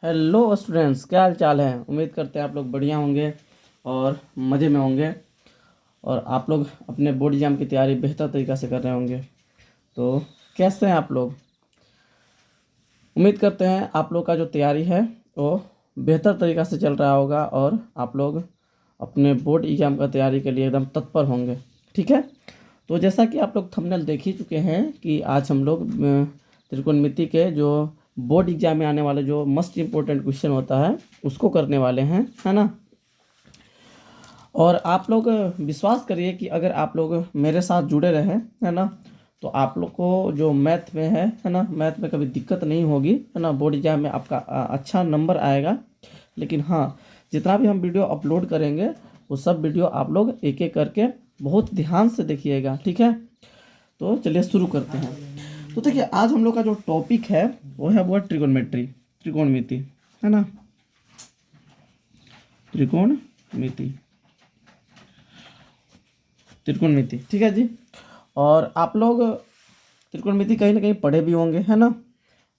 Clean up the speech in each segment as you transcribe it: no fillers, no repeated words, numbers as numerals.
Hello students, क्या हाल चाल है। उम्मीद करते हैं आप लोग बढ़िया होंगे और मज़े में होंगे और आप लोग अपने बोर्ड एग्जाम की तैयारी बेहतर तरीक़ा से कर रहे होंगे। तो कैसे हैं आप लोग? उम्मीद करते हैं आप लोग का जो तैयारी है वो बेहतर तरीक़ा से चल रहा होगा और आप लोग अपने बोर्ड एग्ज़ाम का तैयारी के लिए एकदम तत्पर होंगे। ठीक है, तो जैसा कि आप लोग थंबनेल देख ही चुके हैं कि आज हम लोग त्रिकोणमिति के जो बोर्ड एग्जाम में आने वाले जो मस्ट इम्पोर्टेंट क्वेश्चन होता है उसको करने वाले हैं, है ना। और आप लोग विश्वास करिए कि अगर आप लोग मेरे साथ जुड़े रहें, है ना, तो आप लोग को जो मैथ में है ना, मैथ में कभी दिक्कत नहीं होगी, है ना। बोर्ड एग्जाम में आपका अच्छा नंबर आएगा। लेकिन हाँ, जितना भी हम वीडियो अपलोड करेंगे वो सब वीडियो आप लोग एक एक करके बहुत ध्यान से देखिएगा, ठीक है। तो चलिए शुरू करते हैं। तो देखिए, आज हम लोग का जो टॉपिक है वो है ट्रिगोनमेट्री, त्रिकोणमिति, है ना, त्रिकोणमिति, त्रिकोणमिति, ठीक है जी। और आप लोग त्रिकोणमिति कहीं ना कहीं पढ़े भी होंगे, है ना।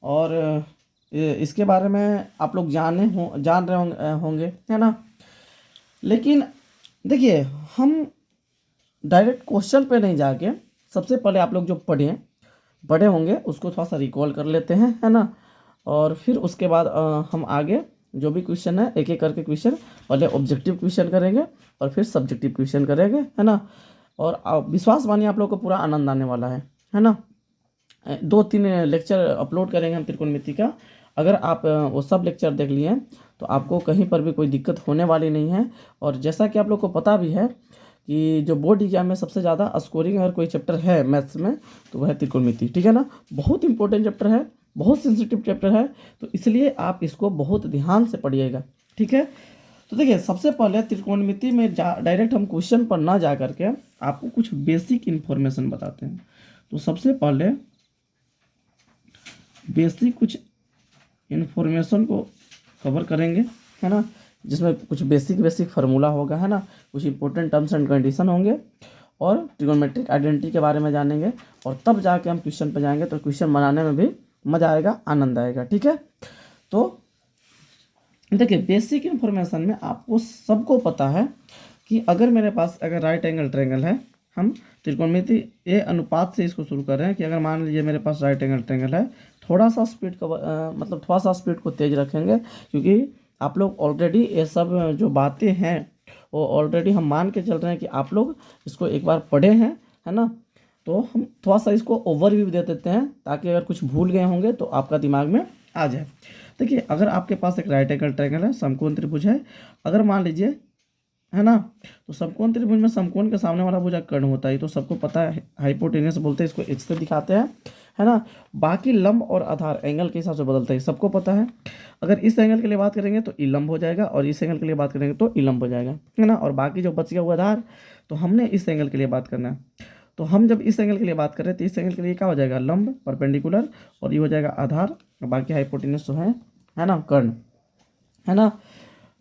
और इसके बारे में आप लोग जान रहे होंगे, है ना। लेकिन देखिए, हम डायरेक्ट क्वेश्चन पे नहीं जाके सबसे पहले आप लोग जो पढ़े होंगे उसको थोड़ा सा रिकॉल कर लेते हैं, है ना। और फिर उसके बाद हम आगे जो भी क्वेश्चन है एक एक करके क्वेश्चन, पहले ऑब्जेक्टिव क्वेश्चन करेंगे और फिर सब्जेक्टिव क्वेश्चन करेंगे, है ना। और विश्वास मानिए आप लोग को पूरा आनंद आने वाला है ना। 2-3 लेक्चर अपलोड करेंगे हम त्रिकोणमिति का। अगर आप वो सब लेक्चर देख लिए हैं तो आपको कहीं पर भी कोई दिक्कत होने वाली नहीं है। और जैसा कि आप लोग को पता भी है कि जो बोर्ड एग्जाम में सबसे ज़्यादा स्कोरिंग अगर कोई चैप्टर है मैथ्स में तो वह है त्रिकोणमिति, ठीक है ना। बहुत इंपॉर्टेंट चैप्टर है, बहुत सेंसिटिव चैप्टर है, तो इसलिए आप इसको बहुत ध्यान से पढ़िएगा, ठीक है। तो देखिए, सबसे पहले त्रिकोणमिति में डायरेक्ट हम क्वेश्चन पर ना जा करके आपको कुछ बेसिक इन्फॉर्मेशन बताते हैं। तो सबसे पहले बेसिक कुछ इन्फॉर्मेशन को कवर करेंगे, है ना, जिसमें कुछ बेसिक फार्मूला होगा, है ना, कुछ इंपॉर्टेंट टर्म्स एंड कंडीशन होंगे और ट्रिगोनोमेट्रिक आइडेंटिटी के बारे में जानेंगे। और तब जाके हम क्वेश्चन पर जाएंगे तो क्वेश्चन बनाने में भी मज़ा आएगा, आनंद आएगा, ठीक है। तो देखिए, बेसिक इन्फॉर्मेशन में आपको सबको पता है कि अगर मेरे पास अगर राइट एंगल ट्रायंगल है, हम त्रिकोणमिति ए अनुपात से इसको शुरू कर रहे हैं कि अगर मान लीजिए मेरे पास राइट एंगल ट्रायंगल है, थोड़ा सा स्पीड का मतलब थोड़ा सा स्पीड को तेज रखेंगे, क्योंकि आप लोग ऑलरेडी ये सब जो बातें हैं वो ऑलरेडी हम मान के चल रहे हैं कि आप लोग इसको एक बार पढ़े हैं, है ना। तो हम थोड़ा सा इसको ओवरव्यू दे देते हैं ताकि अगर कुछ भूल गए होंगे तो आपका दिमाग में आ जाए। देखिए, अगर आपके पास एक राइट एंगल ट्रायंगल है, समकोण त्रिभुज है, अगर मान लीजिए, है ना, तो समकोण त्रिभुज में समकोण के सामने वाला भुजा कर्ण होता है, तो सबको पता है, हाइपोटेनस बोलते हैं इसको, एच से दिखाते हैं, है ना। बाकी लंब और आधार एंगल के हिसाब से बदलता है, सबको पता है। अगर इस एंगल के लिए बात करेंगे तो ई लंब हो जाएगा और इस एंगल के लिए बात करेंगे तो ई लंब हो जाएगा, है ना। और बाकी जो बच गया हुआ आधार, तो हमने इस एंगल के लिए बात करना है। तो हम जब इस एंगल के लिए बात करें तो इस एंगल के लिए क्या हो जाएगा, लंब परपेंडिकुलर, और ये हो जाएगा आधार, और बाकी हाइपोटेनस जो है ना, कर्ण, है ना।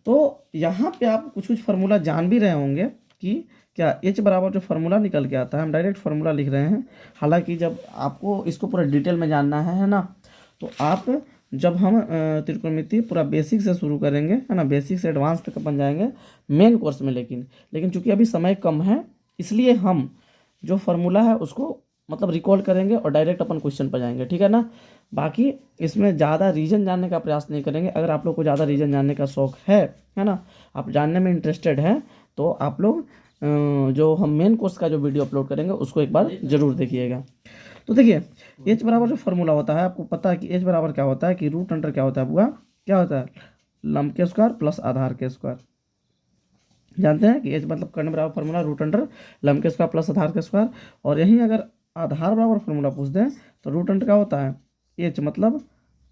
तो यहाँ पे आप कुछ फार्मूला जान भी रहे होंगे कि क्या एच बराबर जो फार्मूला निकल के आता है, हम डायरेक्ट फार्मूला लिख रहे हैं। हालांकि जब आपको इसको पूरा डिटेल में जानना है ना, तो आप जब हम त्रिकोणमिति पूरा बेसिक से शुरू करेंगे, है ना, बेसिक से एडवांस तक अपन जाएंगे मेन कोर्स में। लेकिन चूंकि अभी समय कम है, इसलिए हम जो फार्मूला है उसको मतलब रिकॉल करेंगे और डायरेक्ट अपन क्वेश्चन पर जाएंगे, ठीक है ना। बाकी इसमें ज़्यादा रीजन जानने का प्रयास नहीं करेंगे। अगर आप लोग को ज़्यादा रीजन जानने का शौक है ना, आप जानने में इंटरेस्टेड हैं, तो आप लोग जो हम मेन कोर्स का जो वीडियो अपलोड करेंगे उसको एक बार ज़रूर देखिएगा। तो देखिए, एच बराबर जो फार्मूला होता है, आपको पता है कि एच बराबर क्या होता है, कि रूट अंडर क्या होता है, बुआ क्या होता है, लंब के स्क्वायर प्लस आधार के स्क्वायर। जानते हैं कि एच मतलब कर्ण बराबर फार्मूला रूट अंडर लंब के स्क्वायर प्लस आधार के स्क्वायर। और यहीं अगर आधार बराबर फार्मूला पूछ दें तो रूट अंडर क्या होता है, एच मतलब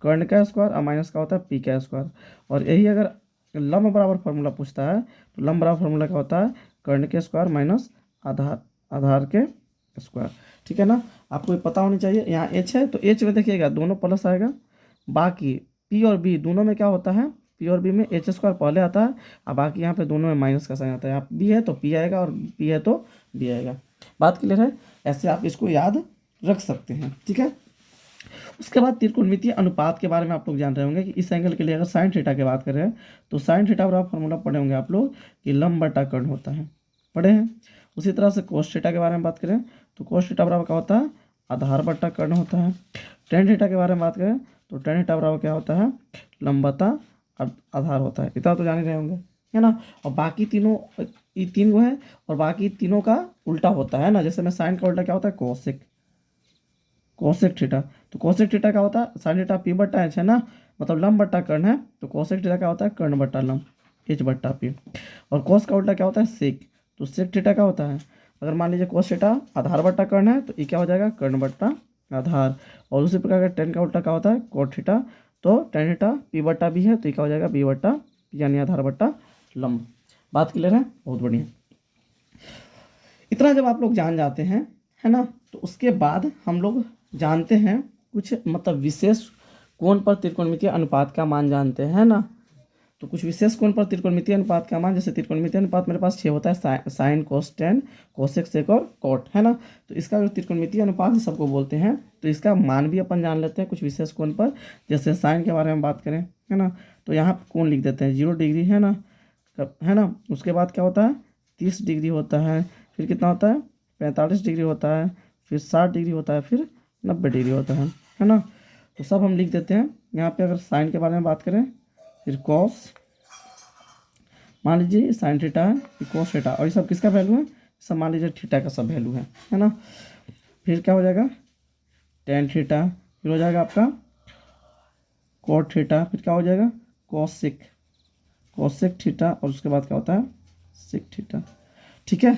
कर्ण का स्क्वायर और माइनस का होता है पी का स्क्वायर। और यही अगर लंब बराबर फार्मूला पूछता है तो लंब बराबर फार्मूला क्या होता है, कर्ण के स्क्वायर माइनस आधार के स्क्वायर, ठीक है ना। आपको ये पता होनी चाहिए। यहाँ एच है तो एच में देखिएगा दोनों प्लस आएगा, बाकी पी और बी दोनों में क्या होता है, पी और बी में एच स्क्वायर पहले आता है, और बाकी यहाँ पे दोनों में माइनस का साइन आता है। आप बी है तो पी आएगा और पी है तो बी आएगा। बात क्लियर है? ऐसे आप इसको याद रख सकते हैं, ठीक है। उसके बाद त्रिकोणमितीय अनुपात के बारे में आप लोग जान रहे होंगे कि इस एंगल के लिए अगर साइन थीटा की बात करें तो साइन थीटा बराबर फॉर्मूला पढ़े होंगे आप लोग कि लंब बटा कर्ण होता है, पढ़े हैं। उसी तरह से कोस थीटा के बारे में बात करें तो कोस थीटा बराबर क्या होता है, आधार बटा कर्ण होता है। टेन थीटा के बारे में बात करें तो टेन थीटा बराबर क्या होता है, लंब बटा आधार होता है। इतना तो जान ही रहे होंगे, है ना। और बाकी तीनों, ये तीन वो है और बाकी तीनों का उल्टा होता है ना। जैसे में साइन का उल्टा क्या होता है, कोसेक, कोसेक थीटा। तो कोसेक थीटा क्या होता है, साइन थीटा पी बटा एच है ना, मतलब लंब बट्टा कर्ण है। तो कोसेक थीटा क्या होता है, कर्ण बट्टा लंब, एच बट्टा पी। और कोस का उल्टा क्या होता है, सेक। तो सेक थीटा क्या होता है, अगर मान लीजिए कोस थीटा आधार बट्टा कर्ण है तो ये क्या हो जाएगा, कर्ण बट्टा आधार। और उसी प्रकार का टेन का उल्टा क्या होता है, कोट थीटा। तो टेन थीटा पी बट्टा बी है तो ये क्या हो जाएगा, बी बट्टा पी, यानी आधार बट्टा लंब। बात क्लियर है, बहुत बढ़िया। इतना जब आप लोग जान जाते हैं, है ना, तो उसके बाद हम लोग जानते हैं कुछ मतलब विशेष कोण पर त्रिकोणमितीय अनुपात का मान जानते हैं ना। तो कुछ विशेष कोण पर त्रिकोणमितीय अनुपात का मान, जैसे त्रिकोणमितीय अनुपात मेरे पास 6 होता है, sine cos tan cosec sec और कोट, है ना। तो इसका जो त्रिकोणमितीय अनुपात सबको बोलते हैं, तो इसका मान भी अपन जान लेते हैं कुछ विशेष कोण पर। जैसे साइन के बारे में बात करें, है ना, तो यहाँ कोण लिख देते हैं 0 डिग्री, है ना, है ना। उसके बाद क्या होता है, 30 डिग्री होता है, फिर कितना होता है, 45 डिग्री होता है, फिर 60 डिग्री होता है, फिर 90 डिग्री होता है ना। तो सब हम लिख देते हैं। यहाँ पे अगर साइन के बारे में बात करें, फिर कॉस, मान लीजिए साइन थीटा है, फिर कॉस थीटा, और ये सब किसका वैल्यू है, सब मान लीजिए थीटा का सब वैल्यू है ना। फिर क्या हो जाएगा, टेन थीटा, फिर हो जाएगा आपका कॉट थीटा, फिर क्या हो जाएगा, कॉसेक, कॉसेक थीटा, और उसके बाद क्या होता है, सेक थीटा। ठीक है,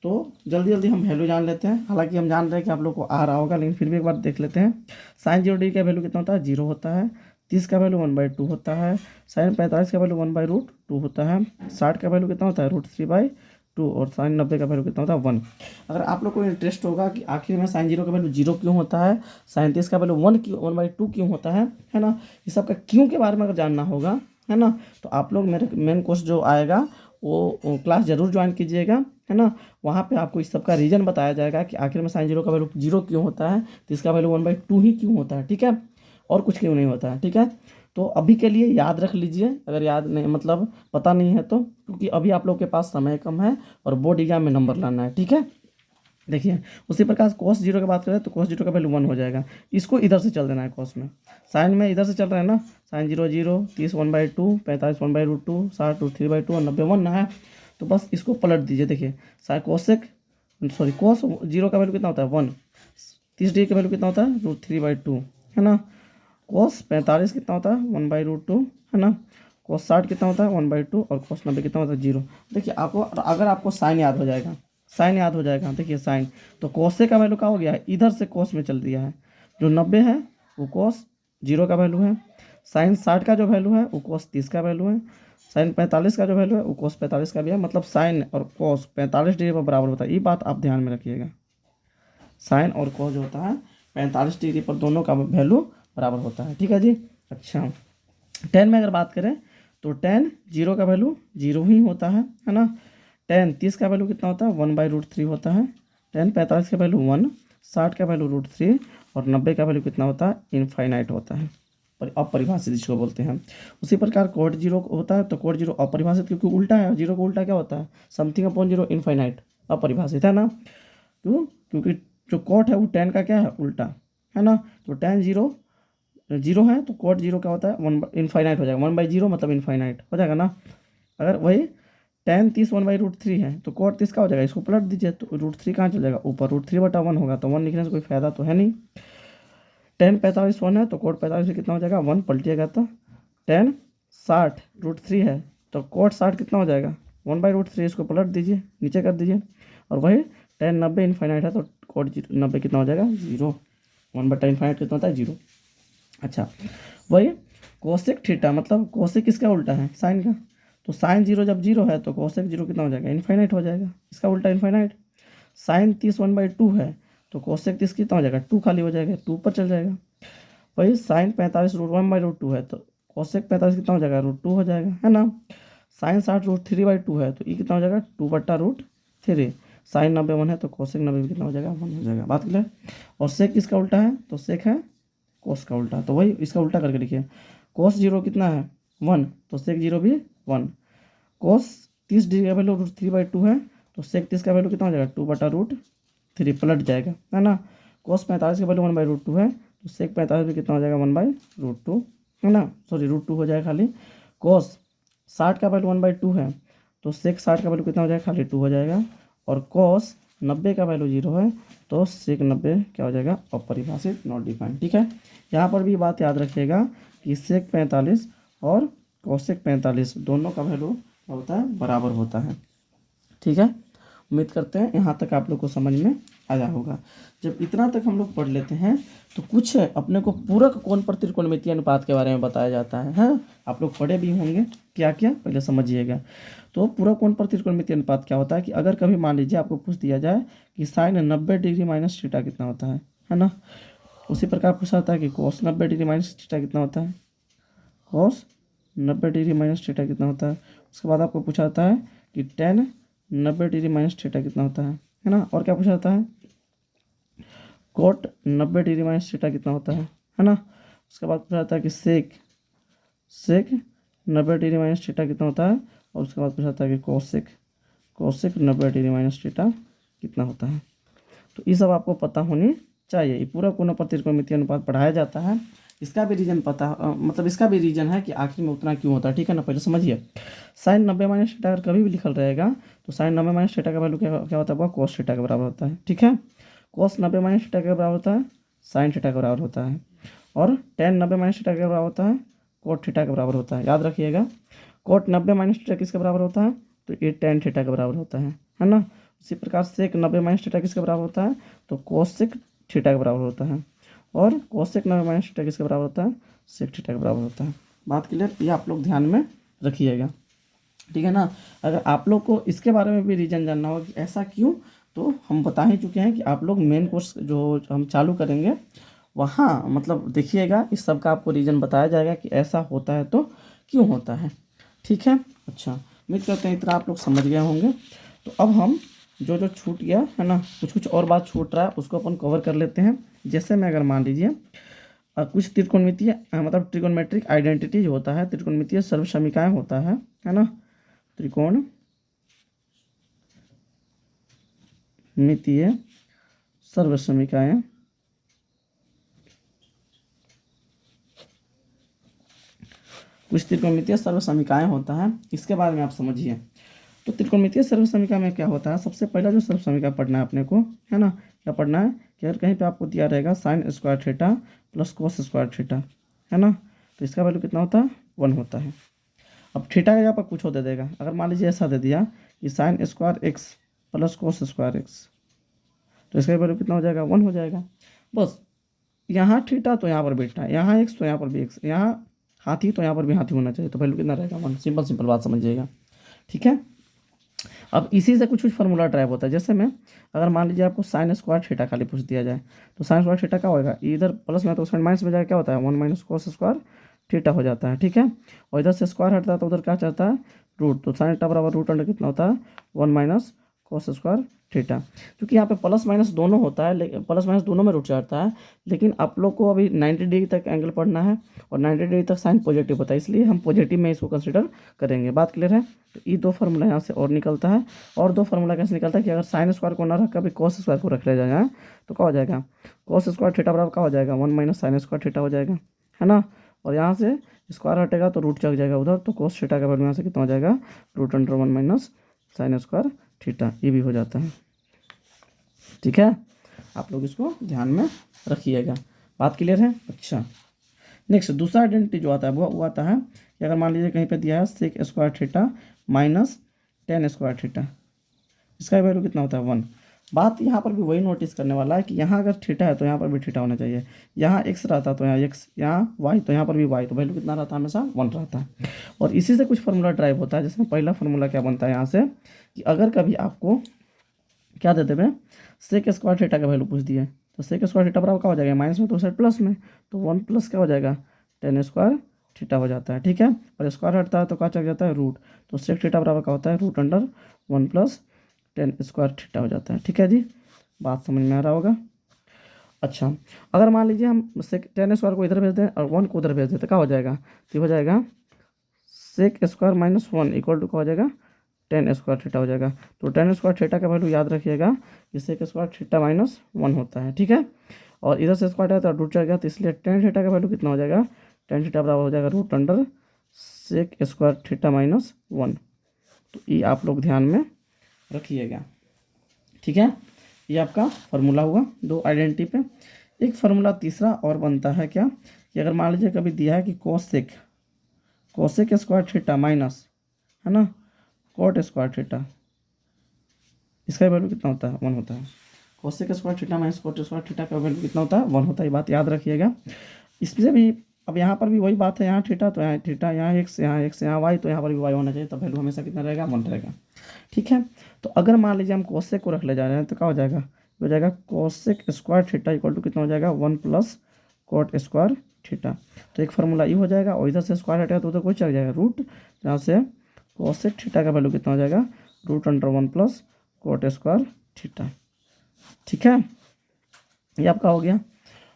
तो जल्दी जल्दी हम वैल्यू जान लेते हैं। हालांकि हम जान रहे हैं कि आप लोग को आ रहा होगा, लेकिन फिर भी एक बार देख लेते हैं। साइन 0 डिग्री का वैल्यू कितना होता है, 0 होता है। 30 का वैल्यू 1/2 होता है। साइन 45 का वैल्यू 1/√2 होता है। 60 का वैल्यू कितना होता है, √3/2। और साइन 90 का वैल्यू कितना होता है, 1। अगर आप लोग को इंटरेस्ट होगा कि आखिर में साइन 0 का वैल्यू 0 क्यों होता है, साइन 30 का वैल्यू 1/2 क्यों होता है ना, ये सब का क्यों के बारे में अगर जानना होगा, है ना, तो आप लोग मेरे मेन कोर्स जो आएगा वो क्लास ज़रूर ज्वाइन कीजिएगा, है ना। वहाँ पे आपको इस सब का रीज़न बताया जाएगा कि आखिर में साइन 0 का वैल्यू 0 क्यों होता है, तो इसका वैल्यू 1/2 ही क्यों होता है, ठीक है, और कुछ क्यों नहीं होता है, ठीक है। तो अभी के लिए याद रख लीजिए, अगर याद नहीं मतलब पता नहीं है तो, क्योंकि अभी आप लोग के पास समय कम है और बोर्ड एग्जाम में नंबर लाना है, ठीक है। देखिए उसी प्रकार cos 0 की बात करें तो cos 0 का वैल्यू 1 हो जाएगा। इसको इधर से चल देना है cos में, साइन में इधर से चल रहा है ना, साइन 0 0, 30 1/2, 45 1/√2, 60 √3/2 और 90 1 है। तो बस इसको पलट दीजिए। देखिए साइन कोसेक cos 0 का वैल्यू कितना होता है, 1। 30 डिग्री का वैल्यू कितना होता है, √3/2, है ना। cos 45 कितना होता है, 1/√2, है ना। cos 60 कितना होता है, 1/2, और cos 90 कितना होता है, 0। देखिए आपको, अगर आपको साइन याद हो जाएगा, साइन याद हो जाएगा, देखिए साइन, तो कोसे का वैल्यू क्या हो गया है, इधर से कोस में चल दिया है। जो 90 है वो कोस 0 का वैल्यू है। साइन 60 का जो वैल्यू है वो कोस 30 का वैल्यू है। साइन 45 का जो वैल्यू है वो कोस 45 का भी है। मतलब साइन और कोस 45 डिग्री पर बराबर होता है, ये बात आप ध्यान में रखिएगा। साइन और कोस जो होता है 45 डिग्री पर दोनों का वैल्यू बराबर होता है, ठीक है जी। अच्छा, टेन में अगर बात करें तो टेन 0 का वैल्यू 0 ही होता है ना। टेन 30 का वैल्यू कितना होता है, 1/√3 होता है। टेन 45 का वैल्यू 1, 60 का वैल्यू √3 और 90 का वैल्यू कितना होता है, इनफाइनाइट होता है, अपरिभाषित जिसको बोलते हैं। उसी प्रकार कोड 0 होता है तो कोड 0 अपरिभाषित, क्योंकि उल्टा है। 0 को उल्टा क्या होता है, समथिंग अपॉन 0, इनफाइनाइट, अपरिभाषित, है ना। क्यों, क्योंकि जो कोट है वो टेन का क्या है, उल्टा, है ना। तो टेन 0 है तो कोट 0 क्या होता है, 1 इनफाइनाइट हो जाएगा। 1/0 मतलब इनफाइनाइट हो जाएगा ना। अगर वही टेन 30 1/√3 है तो कोट 30 का हो जाएगा, इसको पलट दीजिए तो √3 कहाँ चल जाएगा, ऊपर, √3/1 होगा, तो 1 लिखने से कोई फायदा तो है नहीं। टेन 45 1 है तो कोट 45 कितना हो जाएगा, 1 पलटिएगा तो। टेन 60 √3 है तो कोट 60 कितना हो जाएगा, 1/√3, इसको पलट दीजिए, नीचे कर दीजिए। और वही टेन 90 इनफाइनाइट है तो कोट 90 कितना हो जाएगा, 0। 1/इनफाइनाइट कितना होता है, 0। अच्छा, वही कोसेक थीटा, मतलब कोसेक किसका उल्टा है, साइन का। तो साइन 0 जब 0 है तो कोसेक 0 कितना हो जाएगा, इनफाइनाइट हो जाएगा, इसका उल्टा इनफाइनाइट। साइन 30 1/2 है तो कोसेक 30 कितना हो जाएगा, 2 खाली हो जाएगा, 2 पर चल जाएगा। वही साइन 45 √1/2 है तो कोसेक 45 कितना हो जाएगा, √2 हो जाएगा, है ना। साइन 60 √3/2 है तो ये कितना हो जाएगा, 2/√3। साइन 90 1 है तो कोसेक 90 कितना हो जाएगा, 1 हो जाएगा। बात क्लियर। और सेक किसका उल्टा है, तो सेक है कोस का उल्टा, तो वही इसका उल्टा करके लिखिए। कोस 0 कितना है 1, तो सेक 0 भी 1। कोस 30 डिग्री का वैल्यू √3/2 है, तो सेक 30 का वैल्यू कितना हो जाएगा 2/√3, पलट जाएगा, है ना। कोस 45 का वैल्यू 1/√2 है, तो सेक 45 भी कितना हो जाएगा 1/√2, है ना, सॉरी √2 हो जाएगा खाली। कोस 60 का वैल्यू 1/2 है, तो सेक 60 का वैल्यू कितना हो जाएगा खाली 2 हो जाएगा। और कोस 90 का वैल्यू 0 है, तो सेक 90 क्या हो जाएगा अपरिभाषित, नॉट डिफाइंड। ठीक है, यहाँ पर भी बात याद रखिएगा कि सेक 45 और कोसेक 45 दोनों का वैल्यू क्या होता है बराबर होता है। ठीक है, उम्मीद करते हैं यहाँ तक आप लोग को समझ में आया होगा। जब इतना तक हम लोग पढ़ लेते हैं तो कुछ अपने को पूरक कोण पर त्रिकोणमितीय अनुपात के बारे में बताया जाता है। हाँ, आप लोग पढ़े भी होंगे, क्या क्या पहले समझिएगा। तो पूरक कोण पर त्रिकोणमितीय अनुपात क्या होता है कि अगर कभी मान लीजिए आपको पूछ दिया जाए कि साइन 90 डिग्री माइनस थीटा कितना होता है ना। उसी प्रकार पूछा जाता है कि कोस 90 डिग्री माइनस थीटा कितना होता है, कोस 90 डिग्री माइनस थीटा कितना होता है। उसके बाद आपको पूछा जाता है कि टेन 90 डिग्री माइनस थीटा कितना होता है ना। और क्या पूछा जाता है कोट 90 डिग्री माइनस थीटा कितना होता है ना। उसके बाद पूछा जाता है कि सेक 90 डिग्री माइनस थीटा कितना होता है। और उसके बाद पूछा जाता है कि कोसेक 90 डिग्री माइनस थीटा कितना होता है। तो ये सब आपको पता होनी चाहिए। ये पूरा कोण पर त्रिकोणमितीय अनुपात पढ़ाया जाता है। इसका भी रीजन मतलब इसका भी रीजन है कि आखिर में उतना क्यों होता है। ठीक है ना, पहले समझिए। साइन 90 माइनस थीटा अगर कभी भी लिखल रहेगा तो साइन 90 माइनस थीटा का वैल्यू क्या होता है, वह कोस थीटा के बराबर होता है। ठीक है, कोस 90 माइनस थीटा के बराबर होता है साइन थीटा के बराबर होता है। और टेन 90 माइनस थीटा के बराबर होता है कोट थीटा के बराबर होता है। याद रखिएगा, कोट 90 माइनस थीटा किसके बराबर होता है, तो ये टेन थीटा के बराबर होता है ना। उसी प्रकार सेक 90 माइनस थीटा किसके बराबर होता है, तो कोसेक थीटा के बराबर होता है। और कोसेक 90 माइनस थीटा किसके बराबर होता है, सेक थीटा के बराबर होता है। बात क्लियर, ये आप लोग ध्यान में रखिएगा। ठीक है ना। अगर आप लोग को इसके बारे में भी रीजन जानना हो कि ऐसा क्यों, तो हम बता ही चुके हैं कि आप लोग मेन कोर्स जो हम चालू करेंगे वहाँ मतलब देखिएगा, इस सब का आपको रीजन बताया जाएगा कि ऐसा होता है तो क्यों होता है। ठीक है, अच्छा, उम्मीद करते हैं इतना आप लोग समझ गए होंगे। तो अब हम जो जो छूट गया है ना, कुछ और बात छूट रहा है उसको अपन कवर कर लेते हैं। जैसे मैं अगर मान लीजिए कुछ त्रिकोणमितीय मतलब ट्रिकोणमेट्रिक आइडेंटिटीज होता है, त्रिकोणमितीय सर्वसमीकाएं होता है ना। त्रिकोणमितीय सर्वसमीकाएं कुछ त्रिकोणमितीय सर्वसमीकाएं होता है, इसके बारे में आप समझिए। तो त्रिकोणमितीय सर्वसमीका में क्या होता है, सबसे पहला जो सर्वसमीका पढ़ना है अपने को, है ना, क्या पढ़ना है कि अगर कहीं पे आपको दिया रहेगा sign square theta plus cos square theta, है ना, तो इसका वैल्यू कितना होता है 1 होता है। अब थीटा का यहाँ पर कुछ हो दे देगा, अगर मान लीजिए ऐसा दे दिया कि sine square x plus cos square x, तो इसका वैल्यू कितना हो जाएगा 1 हो जाएगा। बस यहाँ थीटा तो यहाँ पर बैठा है, यहाँ एक्स तो यहाँ पर भी एक्स, यहाँ हाथी तो यहाँ पर भी हाथी होना चाहिए, तो वैल्यू कितना रहेगा 1। सिंपल बात समझिएगा। ठीक है, अब इसी से कुछ फार्मूला ड्राइव होता है। जैसे में अगर मान लीजिए आपको साइन स्क्वायर थीटा खाली पूछ दिया जाए, तो साइन स्क्वायर थीटा क्या होगा, इधर प्लस में तो साइन माइनस में जाएगा, क्या होता है 1 माइनस कोस स्क्वायर थीटा हो जाता है। ठीक है, और इधर से स्क्वायर हटता है तो उधर क्या चाहता है रूट, तो साइन थीटा बराबर रूट अंडर कितना होता है 1 माइनस कोस स्क्वायर थीटा। क्योंकि यहाँ पे प्लस माइनस दोनों होता है, लेकिन प्लस माइनस दोनों में रूट चढ़ता है, लेकिन आप लोग को अभी 90 डिग्री तक एंगल पढ़ना है और 90 डिग्री तक साइन पॉजिटिव होता है, इसलिए हम पॉजिटिव में इसको कंसिडर करेंगे। बात क्लियर है। तो ये दो फार्मूला यहाँ से और निकलता है। और दो फार्मूला कैसे निकलता है कि अगर साइन स्क्वायर को ना रख कर कोस स्क्वायर को रख लिया जाएगा तो क्या हो जाएगा, कोस स्क्वायर थीटा बराबर क्या हो जाएगा 1 माइनस साइन स्क्वायर थीटा हो जाएगा, है ना। और यहाँ से स्क्वायर हटेगा तो रूट चढ़ जाएगा उधर, तो कोस थीटा का वैल्यू यहाँ से कितना हो जाएगा root under 1 minus sine square theta, ये भी हो जाता है। ठीक है, आप लोग इसको ध्यान में रखिएगा। बात क्लियर है। अच्छा, नेक्स्ट दूसरा आइडेंटिटी जो आता है वो आता है कि अगर मान लीजिए कहीं पे दिया है sec square theta minus tan square theta, इसका वैल्यू कितना होता है 1। बात यहाँ पर भी वही नोटिस करने वाला है कि यहाँ अगर थीटा है तो यहाँ पर भी थीटा होना चाहिए, यहाँ एक्स रहता तो यहाँ एक्स, यहाँ वाई तो यहाँ पर भी वाई, तो वैल्यू कितना रहता है हमेशा 1 रहता है। और इसी से कुछ फार्मूला ड्राइव होता है, जिसमें पहला फार्मूला क्या बनता है यहाँ से कि अगर कभी आपको क्या देते हुए सेक स्क्वायर थीटा का वैल्यू पूछ दिए, तो सेक स्क्वायर थीटा बराबर क्या हो जाएगा माइनस में तो साइड प्लस में, तो 1 प्लस क्या हो जाएगा टेन स्क्वायर थीटा हो जाता है। ठीक है, और स्क्वायर हटता है तो क्या चल जाता है रूट, तो सेक थीटा बराबर क्या होता है root under 1 plus tan square theta हो जाता है। ठीक है जी, बात समझ में आ रहा होगा। अच्छा, अगर मान लीजिए हम सेक टेन स्क्वायर को इधर भेज दें और वन को उधर भेज दें तो क्या हो जाएगा, तो हो जाएगा sec square minus one equal to क्या हो जाएगा, टेन स्क्वायर थीटा हो जाएगा। तो टेन स्क्वायर थीटा का वैल्यू याद रखिएगा कि sec square theta minus one होता है, ठीक है। और इधर से स्क्वायर है तो रूट चल गया, तो इसलिए टेन थीटा का वैल्यू कितना हो जाएगा, टेन थीटा बराबर हो जाएगा root under sec square theta minus one. तो ये आप लोग ध्यान में रखिएगा, ठीक है। ये आपका फार्मूला हुआ दो आइडेंटिटी पे। एक फार्मूला तीसरा और बनता है क्या, कि अगर मान लीजिए कभी दिया है कि कोसेक स्क्वायर थीटा माइनस, है ना, कॉट स्क्वायर थीटा, इसका वैल्यू कितना होता है, वन होता है। Cosec square theta minus cot square theta का वैल्यू कितना होता है, वन होता है। ये बात याद रखिएगा। इससे भी अब यहाँ पर भी वही बात है, यहाँ थीटा तो यहाँ थीटा, यहाँ एक्स, यहाँ वाई, तो यहाँ पर भी वाई होना चाहिए, तो वैल्यू हमेशा कितना रहेगा, वन रहेगा, ठीक है। तो अगर मान लीजिए हम कोसेक को रख ले जा रहे हैं तो क्या हो जाएगा, हो जाएगा cosec square theta equal to कितना हो जाएगा, one plus cot square theta. तो एक फार्मूला ये हो जाएगा, और इधर से स्क्वायर हटेगा तो उधर कोई चल जाएगा रूट, जहाँ से कोसेक थीटा का वैल्यू कितना हो जाएगा, root under one plus cot square theta, ठीक है। ये आपका हो गया।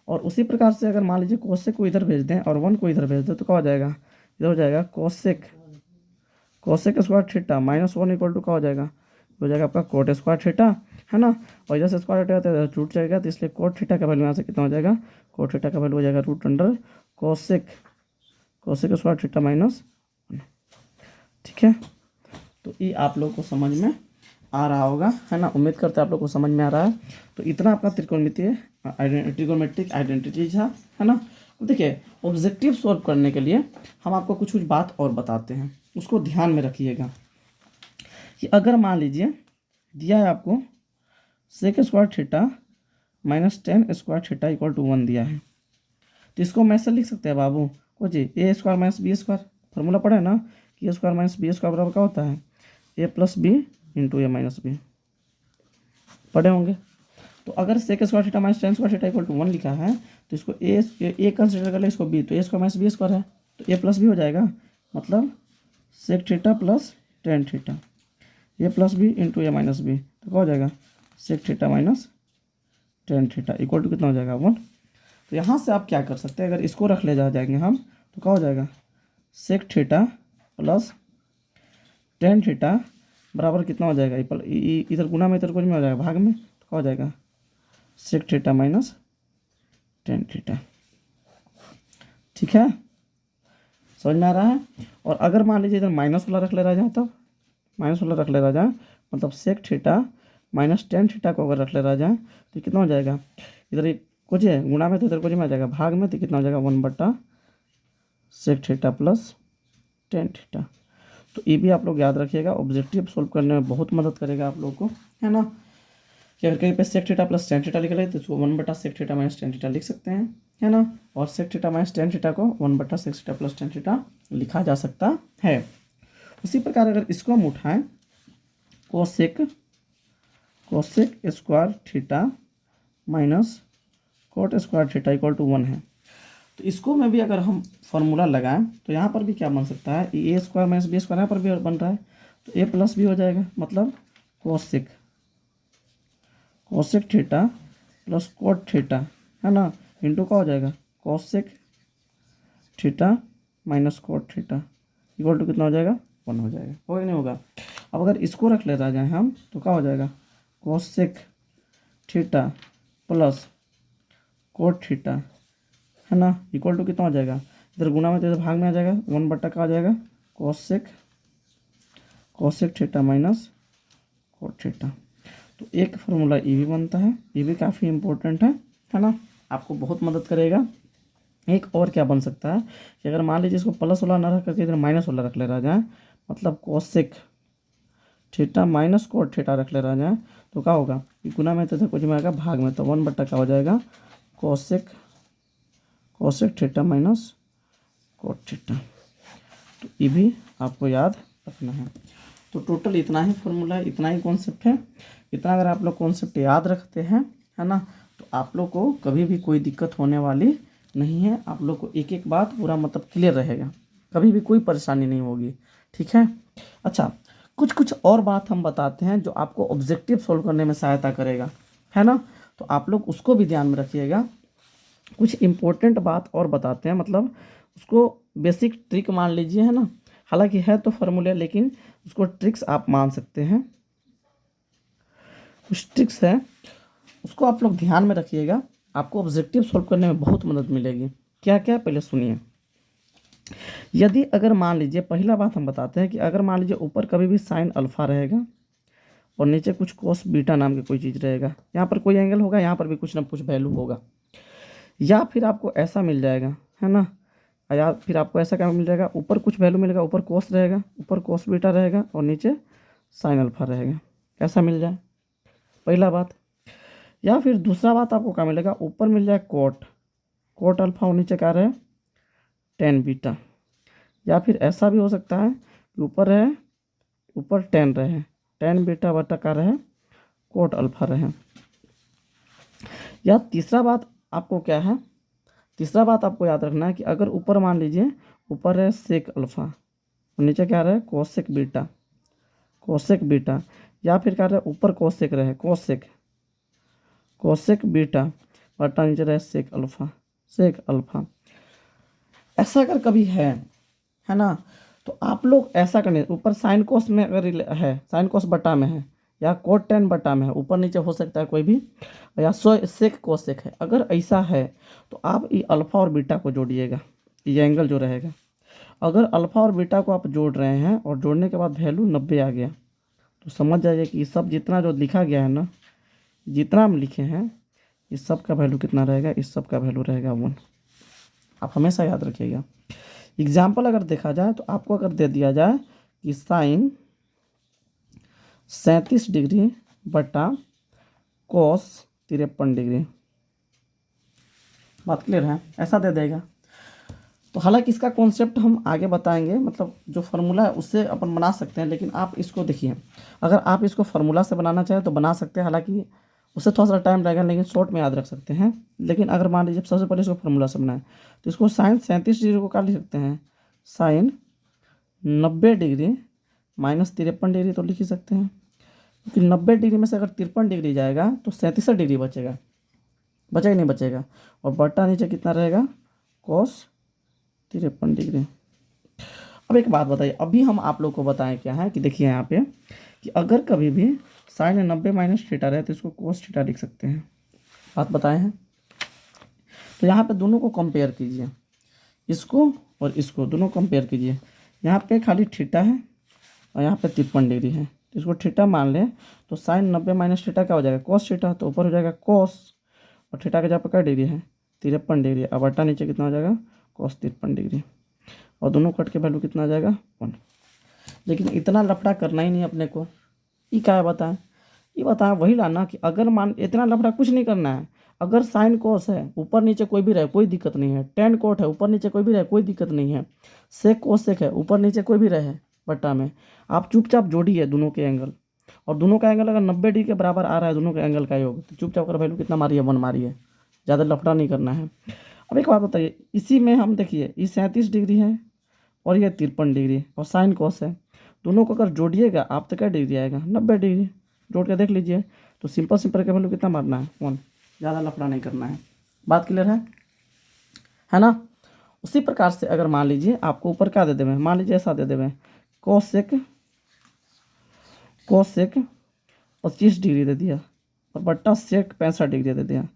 और उसी प्रकार से अगर मान लीजिए कोसेक को इधर भेज दें और वन को इधर भेज दें तो क्या हो जाएगा, इधर हो जाएगा cosec square theta minus one equal to क्या हो जाएगा, हो जाएगा आपका कोट स्क्वायर थीटा, है ना। और इधर से स्क्वायर हटेगा तो रूट जाएगा, तो इसलिए कोट थीटा का वैल्यू यहाँ से कितना हो जाएगा, कोट थीटा का वैल्यू हो जाएगा root under cosec square theta minus, ठीक है। तो ये आप लोग को समझ में आ रहा होगा, है ना। उम्मीद करते हैं आप लोग को समझ में आ रहा है। तो इतना आपका ट्रिगोनोमेट्रिक आइडेंटिटीज है ना। तो देखिए, ऑब्जेक्टिव सॉल्व करने के लिए हम आपको कुछ बात और बताते हैं, उसको ध्यान में रखिएगा। कि अगर मान लीजिए दिया है आपको sec square theta minus tan square theta equal to one दिया है, तो इसको हम ऐसे लिख सकते हैं बाबू को जी, a square minus b square, formula पढ़े ना कि a square minus b square बराबर क्या होता है, a plus b into a minus b, पढ़े होंगे। तो अगर sec square theta minus tan square theta equal to one लिखा है तो इसको ए कंसिडर कर ले, इसको बी, तो a square minus b square है तो ए प्लस बी हो जाएगा, मतलब sec theta plus tan theta, a plus b into a minus b, तो क्या हो जाएगा, sec theta minus tan theta equal to कितना हो जाएगा, वन। तो यहाँ से आप क्या कर सकते हैं, अगर इसको रख ले जाएंगे हम तो क्या हो जाएगा, sec theta plus tan theta बराबर कितना हो जाएगा, इधर गुना में इधर कुछ में हो जाएगा भाग में, तो क्या हो जाएगा, sec theta minus tan theta, ठीक है, समझ में आ रहा है। और अगर मान लीजिए इधर माइनस वाला रख ले रहा जाए, तब माइनस वाला रख ले रहा जाए, मतलब sec theta minus tan theta को अगर रख ले रहा जाए तो कितना हो जाएगा, इधर कुछ है गुणा में तो इधर कुछ में आ जाएगा भाग में, तो कितना हो जाएगा, वन बटा sec theta plus tan theta. तो ये भी आप लोग याद रखिएगा, ऑब्जेक्टिव सोल्व करने में बहुत मदद करेगा आप लोग को, है ना। कि अगर कहीं पे sec theta plus tan theta लिख ले तो इसको वन बटा sec theta minus tan theta लिख सकते हैं, है ना। और sec theta minus tan theta को वन बटा sec theta plus tan theta लिखा जा सकता है। उसी प्रकार अगर इसको हम उठाएं, cosec square theta minus cot square theta equal to one है, तो इसको में भी अगर हम फार्मूला लगाएं तो यहाँ पर भी क्या बन सकता है, ए स्क्वायर माइनस बी स्क्वायर यहाँ पर भी बन रहा है, तो ए प्लस बी हो जाएगा, मतलब cosec theta plus cot theta, है ना, इंटू का हो जाएगा cosec theta minus cot theta equal to कितना हो जाएगा, वन हो जाएगा, होगा नहीं होगा। अब अगर इसको रख ले रहा जाए हम तो क्या हो जाएगा, cosec theta plus cot theta, है ना, इक्वल टू कितना हो जाएगा, इधर गुना में तो इधर भाग में आ जाएगा, वन बटा का आ जाएगा cosec theta minus cot theta. तो एक फार्मूला ये भी बनता है, ये भी काफ़ी इम्पोर्टेंट है ना, आपको बहुत मदद करेगा। एक और क्या बन सकता है कि अगर मान लीजिए इसको प्लस वाला ना रख करके इधर माइनस वाला रख ले रहा जाए, मतलब cosec theta minus cot theta रख ले रहा जाए, तो क्या होगा, गुना में तो इधर कुछ में आएगा भाग में, तो वन बटा का हो जाएगा cosec theta minus cot theta. तो ये भी आपको याद रखना है। तो टोटल इतना ही फॉर्मूला है, इतना ही कॉन्सेप्ट है। इतना अगर आप लोग कॉन्सेप्ट याद रखते हैं, है ना, तो आप लोग को कभी भी कोई दिक्कत होने वाली नहीं है। आप लोग को एक एक बात पूरा मतलब क्लियर रहेगा, कभी भी कोई परेशानी नहीं होगी, ठीक है। अच्छा, कुछ और बात हम बताते हैं जो आपको ऑब्जेक्टिव सोल्व करने में सहायता करेगा, है ना। तो आप लोग उसको भी ध्यान में रखिएगा। कुछ इम्पोर्टेंट बात और बताते हैं, मतलब उसको बेसिक ट्रिक मान लीजिए, है ना। हालांकि है तो फार्मूले, लेकिन उसको ट्रिक्स आप मान सकते हैं। कुछ ट्रिक्स है, उसको आप लोग ध्यान में रखिएगा, आपको ऑब्जेक्टिव सॉल्व करने में बहुत मदद मिलेगी। क्या क्या, पहले सुनिए। यदि अगर मान लीजिए, पहला बात हम बताते हैं कि अगर मान लीजिए ऊपर कभी भी साइन अल्फा रहेगा और नीचे कुछ कोस बीटा नाम की कोई चीज़ रहेगा, यहाँ पर कोई एंगल होगा, यहाँ पर भी कुछ ना कुछ वैल्यू होगा, या फिर आपको ऐसा मिल जाएगा, है ना, या फिर आपको ऐसा क्या मिल जाएगा, ऊपर कुछ वैल्यू मिलेगा, ऊपर कोस रहेगा, ऊपर कोस बीटा रहेगा और नीचे साइन अल्फा रहेगा, ऐसा मिल जाए, पहला बात। या फिर दूसरा बात आपको क्या मिलेगा, ऊपर मिल जाए कोट कोट अल्फा और नीचे क्या रहे, टेन बीटा। या फिर ऐसा भी हो सकता है कि ऊपर रहे, ऊपर टेन रहे, टेन बीटा बटा का रहे कोट अल्फा रहे। या तीसरा बात आपको क्या है, तीसरा बात आपको याद रखना है कि अगर ऊपर मान लीजिए ऊपर है सेक अल्फा और नीचे क्या रहे, कोसेक बीटा, कोसेक बीटा। या फिर क्या रहे, ऊपर कोसेक रहे, कोसेक कोसेक बीटा बटा नीचे रहे सेक अल्फा, सेक अल्फा। ऐसा अगर कभी है ना, तो आप लोग ऐसा करने, ऊपर साइन कोस में अगर है, साइन कोस बटा में है, या कोट टेन बटा में है, ऊपर नीचे हो सकता है कोई भी, या सेक कोसेक है, अगर ऐसा है तो आप ये अल्फ़ा और बीटा को जोड़िएगा, ये एंगल जो रहेगा। अगर अल्फ़ा और बीटा को आप जोड़ रहे हैं और जोड़ने के बाद वैल्यू 90 आ गया, तो समझ जाइए कि सब जितना जो लिखा गया है ना, जितना हम लिखे हैं, इस सब का वैल्यू कितना रहेगा, इस सब का वैल्यू रहेगा 1। आप हमेशा याद रखिएगा। एग्जाम्पल अगर देखा जाए तो आपको अगर दे दिया जाए कि साइन 37 डिग्री बटा कोस 53 डिग्री, बात क्लियर है, ऐसा दे देगा। तो हालांकि इसका कॉन्सेप्ट हम आगे बताएंगे, मतलब जो फार्मूला है उससे अपन बना सकते हैं, लेकिन आप इसको देखिए, अगर आप इसको फार्मूला से बनाना चाहें तो बना सकते हैं, हालांकि उससे थोड़ा सा टाइम लगेगा, लेकिन शॉर्ट में याद रख सकते हैं। लेकिन अगर मान लीजिए सबसे पहले इसको फार्मूला से बनाएं, तो इसको साइन 37 डिग्री को क्या लिख सकते हैं, साइन 90 डिग्री माइनस 53 डिग्री तो लिख ही सकते हैं, क्योंकि 90 डिग्री में से अगर 53 डिग्री जाएगा तो 37 डिग्री बचेगा, बचेगा नहीं बचेगा, और बटा नीचे कितना रहेगा, कोस 53 डिग्री। अब एक बात बताइए, अभी हम आप लोग को बताएं क्या है कि देखिए यहाँ पे कि अगर कभी भी साइन 90 माइनस थीटा रहे तो इसको कोस थीटा लिख सकते हैं, बात बताए हैं। तो यहाँ पे दोनों को कंपेयर कीजिए, इसको और इसको दोनों कंपेयर कीजिए। यहाँ पे खाली थीटा है और यहाँ पे 53 डिग्री है, तो इसको थीटा मान लें, तो साइन 90 माइनस थीटा क्या हो जाएगा, कोस थीटा, तो ऊपर हो जाएगा कोस, और थीटा के जहाँ पर क्या डिग्री है, 53 डिग्री, अब बटा नीचे कितना हो जाएगा, कोस 53 डिग्री, और दोनों कट के वैल्यू कितना आ जाएगा 1। लेकिन इतना लफड़ा करना ही नहीं अपने को, ये क्या है बताएं, ये बताएं वही लाना कि अगर मान, इतना लफड़ा कुछ नहीं करना है। अगर साइन कोस है ऊपर नीचे कोई भी रहे कोई दिक्कत नहीं है, टेन कोट है ऊपर नीचे कोई भी रहे कोई दिक्कत नहीं है, सेक कोसेक है ऊपर नीचे कोई भी रहे बट्टा में, आप चुपचाप जोड़िए दोनों के एंगल, और दोनों का एंगल अगर 90 डिग्री के बराबर आ रहा है दोनों के एंगल का योग, तो चुपचाप कर वैल्यू कितना मारिए 1 मारिए, ज़्यादा लफड़ा नहीं करना है। अब एक बात बताइए, इसी में हम देखिए ये 37 डिग्री है और ये 53 डिग्री और साइन कोस है, दोनों को अगर जोड़िएगा आप तो क्या डिग्री आएगा, 90 डिग्री, जोड़ के देख लीजिए। तो सिंपल सिंपल का वैल्यू कितना मारना है 1, ज़्यादा लफड़ा नहीं करना है, बात क्लियर है ना। उसी प्रकार से अगर मान लीजिए आपको ऊपर क्या दे देवें, मान लीजिए ऐसा दे देवें, कोसेक 25 डिग्री दे दिया और बट्टा सेक 65 डिग्री दे दिया,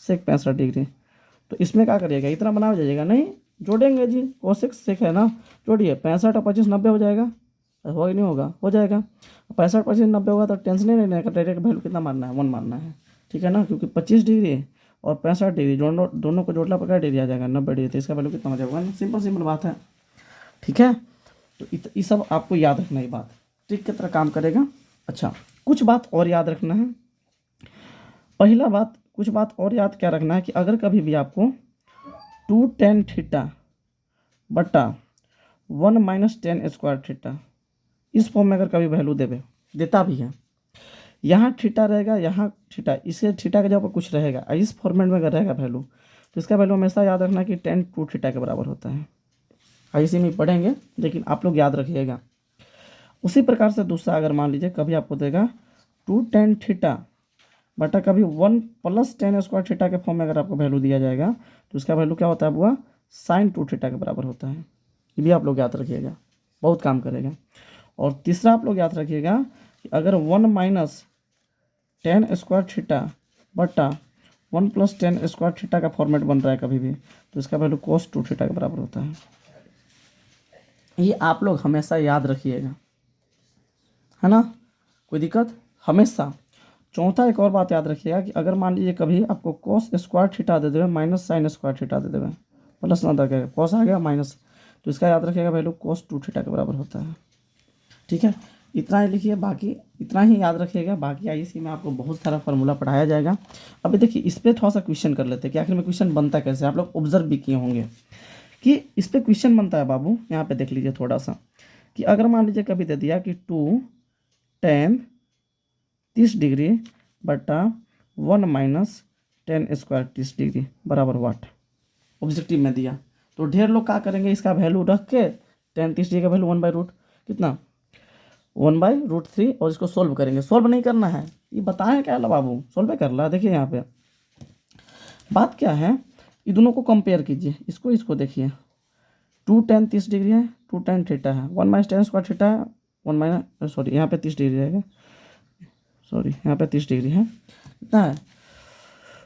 सेक 65 डिग्री, तो इसमें क्या करिएगा, इतना बना हो जाएगा, नहीं जोड़ेंगे जी, कोसेक सेक है ना, जोड़िए 65 और 25 90 हो जाएगा, हो ही नहीं होगा, हो जाएगा, 65 25 90 होगा, तो टेंशन ही नहीं लेगा, डायरेक्ट वैल्यू कितना मारना है 1 मारना है, ठीक है ना, क्योंकि 25 डिग्री और 65 डिग्री दोनों को जोड़ना पर क्या डिग्री आ जाएगा 90 डिग्री, तो इसका वैल्यू कितना हो जाएगा, सिंपल बात है, ठीक है। तो ये सब आपको याद रखना, ये बात ट्रिक की तरह काम करेगा। अच्छा, कुछ बात और याद रखना है, पहला बात कुछ बात और याद क्या रखना है कि अगर कभी भी आपको 2 tan थीटा बटा 1 माइनस 10 स्क्वायर थीटा, इस फॉर्म में अगर कभी वैल्यू देता भी है, यहाँ थीटा रहेगा, यहाँ थीटा, इसे थीटा के जगह पर कुछ रहेगा, इस फॉर्मेट में अगर रहेगा वैल्यू, तो इसका वैल्यू हमेशा याद रखना कि 10 2 थीटा के बराबर होता है। इसी में पढ़ेंगे, लेकिन आप लोग याद रखिएगा। उसी प्रकार से दूसरा अगर मान लीजिए कभी आपको देगा 2 tan थीटा बटा कभी 1 प्लस टेन स्क्वायर थीटा के फॉर्म में अगर आपको वैल्यू दिया जाएगा तो उसका वैल्यू क्या होता है आपका साइन 2 थीटा के बराबर होता है। ये भी आप लोग याद रखिएगा, बहुत काम करेगा। और तीसरा आप लोग याद रखिएगा कि अगर 1 माइनस टेन स्क्वायर थीटा बटा 1 प्लस टेन स्क्वायर थीटा का फॉर्मेट बन रहा है कभी भी, तो इसका वैल्यू cos 2 थीटा के बराबर होता है। ये आप लोग हमेशा याद रखिएगा, है ना, कोई दिक्कत हमेशा। चौथा एक और बात याद रखिएगा कि अगर मान लीजिए कभी आपको cos स्क्वायर थीटा दे देवे माइनस साइन स्क्वायर थीटा दे देवे, प्लस ना दे कॉस आ गया माइनस, तो इसका याद रखिएगा वैल्यू cos 2 थीटा के बराबर होता है। ठीक है, इतना ही लिखिए, बाकी इतना ही याद रखिएगा। बाकी आईसी में आपको बहुत सारा फार्मूला पढ़ाया जाएगा। अभी देखिए इस पर थोड़ा सा क्वेश्चन कर लेते हैं कि आखिर में क्वेश्चन बनता कैसे। आप लोग ऑब्जर्व भी किए होंगे कि इस पर क्वेश्चन बनता है बाबू। यहाँ पे देख लीजिए थोड़ा सा कि अगर मान लीजिए कभी दे दिया कि 2 tan 30 डिग्री बटा 1 माइनस टेन स्क्वायर 30 डिग्री बराबर वाट ऑब्जेक्टिव में दिया, तो ढेर लोग क्या करेंगे, इसका वैल्यू रख के tan 30 डिग्री का वैल्यू 1/√, कितना 1/√3, और इसको सोल्व करेंगे। सोल्व नहीं करना है, ये बताएं क्या ला बाबू, सोल्व कर ला। देखिए यहाँ पे बात क्या है, ये दोनों को कंपेयर कीजिए, इसको देखिए। 2 tan 30 डिग्री है, 2 tan थीटा है, 1 माइनस टेन स्क्वायर थीटा है, 1 माइनस सॉरी यहाँ पे 30 डिग्री रहेगा, सॉरी यहाँ पे 30 डिग्री है, कितना है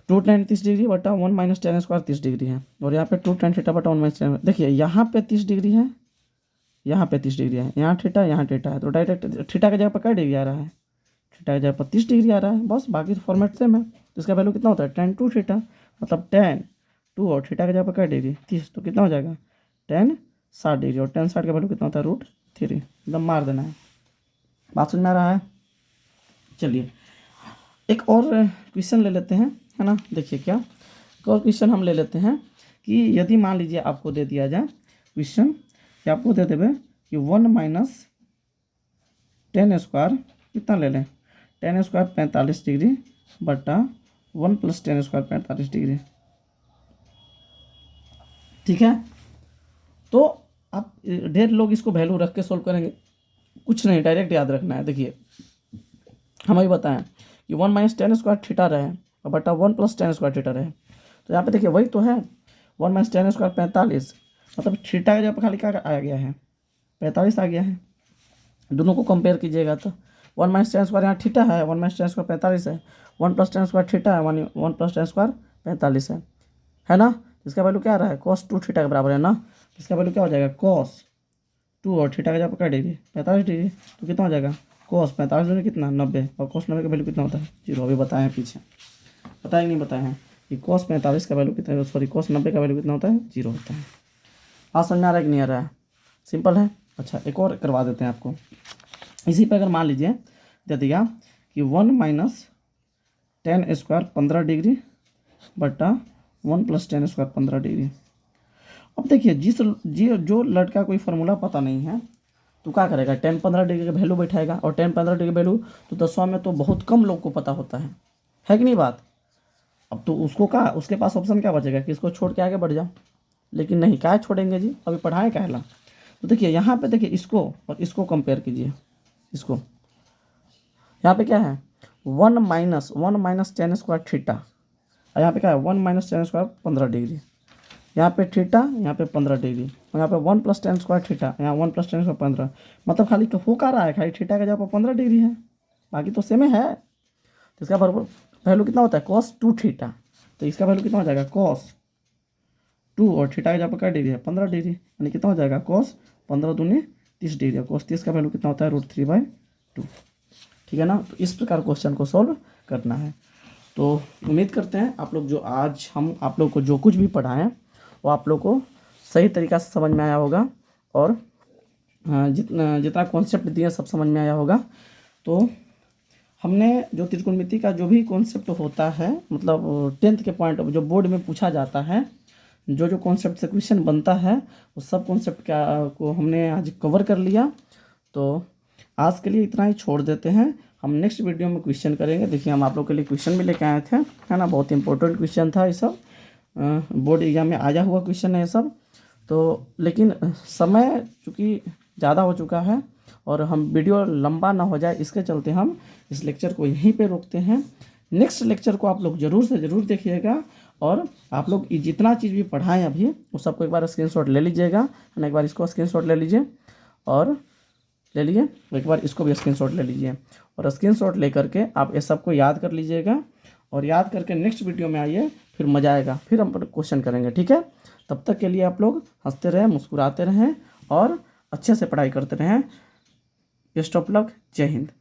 2 tan 30 डिग्री बटा 1 माइनस टेन स्क्वायर 30 डिग्री है, और यहाँ पे 2 tan थीटा बटा 1 माइनस टेन। देखिए यहाँ पे 30 डिग्री है, यहाँ पे 30 डिग्री है, यहाँ थीटा है, तो डायरेक्ट थीटा की जगह पर क्या डिग्री आ रहा है, थीटा की जगह पर 30 डिग्री आ रहा है, बस बाकी तो फॉर्मेट सेम है। तो इसका वैल्यू कितना होता है tan 2 थीटा, मतलब tan 2 और थीटा की जगह पर क्या डिग्री 30, तो कितना हो जाएगा tan 60 डिग्री, और tan 60 का वैल्यू कितना होता है √3, एकदम मार देना है। बात समझ में आ रहा है। चलिए एक और क्वेश्चन ले लेते हैं, है ना। देखिए क्या एक और क्वेश्चन हम ले लेते हैं कि यदि मान लीजिए आपको दे दिया जाए क्वेश्चन कि आपको दे देवे कि 1 माइनस टेन स्क्वायर कितना ले लें, टेन स्क्वायर 45 डिग्री बटा 1 प्लस टेन स्क्वायर 45 डिग्री, ठीक है। तो आप ढेर लोग इसको वैल्यू रख के सोल्व करेंगे, कुछ नहीं, डायरेक्ट याद रखना है। देखिए हम अभी बताएं कि 1 माइनस टेन स्क्वायर थीटा रहे और बटा 1 प्लस टेन स्क्वायर थीटा रहे, तो यहाँ पे देखिए वही तो है, 1 माइनस टेन स्क्वायर 45, मतलब थीटा का जगह खाली क्या आ गया है 45 आ गया है। दोनों को कंपेयर कीजिएगा तो 1 माइनस टेन स्क्वायर यहाँ थीटा है, 1 माइनस टेन स्क्वायर 45 है, 1 प्लस टेन स्क्वायर थीटा है, 1 प्लस टेन स्क्वायर 45 है ना। इसका वैल्यू क्या आ रहा है cos 2 थीटा के बराबर है ना, इसका वैल्यू क्या हो जाएगा cos 2 और थीटा का जगह पर क्या डिग्री 45 डिग्री, तो कितना हो जाएगा cos 45 डिग्री कितना 90, और cos 90 का वैल्यू कितना होता है 0। अभी बताए हैं पीछे, बताए नहीं बताए हैं कि cos 45 का वैल्यू कितना, सॉरी cos 90 का वैल्यू कितना होता है 0 होता है। हाँ समझ में आ रहा है कि नहीं आ रहा है, सिंपल है। अच्छा एक और करवा देते हैं आपको। इसी पर अगर मान लीजिए दे दिया कि 1 माइनस टेन स्क्वायर 15 डिग्री बटा 1 प्लस टेन स्क्वायर 15 डिग्री। अब देखिए जो लड़का कोई फार्मूला पता नहीं है तो क्या करेगा, tan 15 डिग्री का वैल्यू बैठाएगा, और tan 15 डिग्री वैल्यू तो 10वां में तो बहुत कम लोग को पता होता है कि नहीं बात। अब तो उसको क्या, उसके पास ऑप्शन क्या बचेगा कि इसको छोड़ के आगे बढ़ जाओ, लेकिन नहीं, क्या छोड़ेंगे जी, अभी पढ़ाएं कहला। तो देखिए यहाँ पे देखिए इसको और इसको कंपेयर कीजिए, इसको यहाँ पे क्या है 1 माइनस टेन स्क्वायर थीटा, और यहाँ पे क्या है 1 माइनस टेन स्क्वायर 15 डिग्री, यहाँ पे थीटा, यहाँ पे 15 डिग्री, और यहाँ पे 1 प्लस टेन स्क्वायर थीटा, यहाँ 1 प्लस टेन स्क्वायर 15, मतलब खाली हो क्या रहा है, खाली थीटा का जगह पर 15 डिग्री है, बाकी तो सेम है। तो इसका वैल्यू कितना होता है cos 2 थीटा, तो इसका वैल्यू कितना हो जाएगा cos 2 और थीटा का जगह पर क्या डिग्री है 15 डिग्री, यानी कितना हो जाएगा cos 15 दूनी 30 डिग्री, cos 30 का वैल्यू कितना होता है √3/2, ठीक है ना। तो इस प्रकार क्वेश्चन को सॉल्व करना है। तो उम्मीद करते हैं आप लोग जो आज हम आप लोग को जो कुछ भी पढ़ाएं वो आप लोग को सही तरीक़ा से समझ में आया होगा, और जितना कॉन्सेप्ट दिया सब समझ में आया होगा। तो हमने जो त्रिकोणमिति का जो भी कॉन्सेप्ट होता है, मतलब 10th के पॉइंट जो बोर्ड में पूछा जाता है, जो कॉन्सेप्ट से क्वेश्चन बनता है, वो सब कॉन्सेप्ट को हमने आज कवर कर लिया। तो आज के लिए इतना ही छोड़ देते हैं, हम नेक्स्ट वीडियो में क्वेश्चन करेंगे। देखिए हम आप लोग के लिए क्वेश्चन भी लेके आए थे, है ना, बहुत इंपॉर्टेंट क्वेश्चन था ये सब, बोर्ड एग्जाम में आया हुआ क्वेश्चन है ये सब। तो लेकिन समय चूँकि ज़्यादा हो चुका है और हम वीडियो लंबा ना हो जाए इसके चलते हम इस लेक्चर को यहीं पे रोकते हैं। नेक्स्ट लेक्चर को आप लोग ज़रूर से ज़रूर देखिएगा, और आप लोग ये जितना चीज़ भी पढ़ाएं अभी वो सबको एक बार स्क्रीनशॉट ले लीजिएगा, है ना। एक बार इसको स्क्रीनशॉट ले लीजिए, और ले लीजिए एक बार इसको भी स्क्रीनशॉट ले लीजिए, और स्क्रीनशॉट ले करके आप ये सबको याद कर लीजिएगा, और याद करके नेक्स्ट वीडियो में आइए, फिर मज़ा आएगा, फिर हम क्वेश्चन करेंगे, ठीक है। तब तक के लिए आप लोग हंसते रहें, मुस्कुराते रहें और अच्छे से पढ़ाई करते रहें। Best of luck. जय हिंद।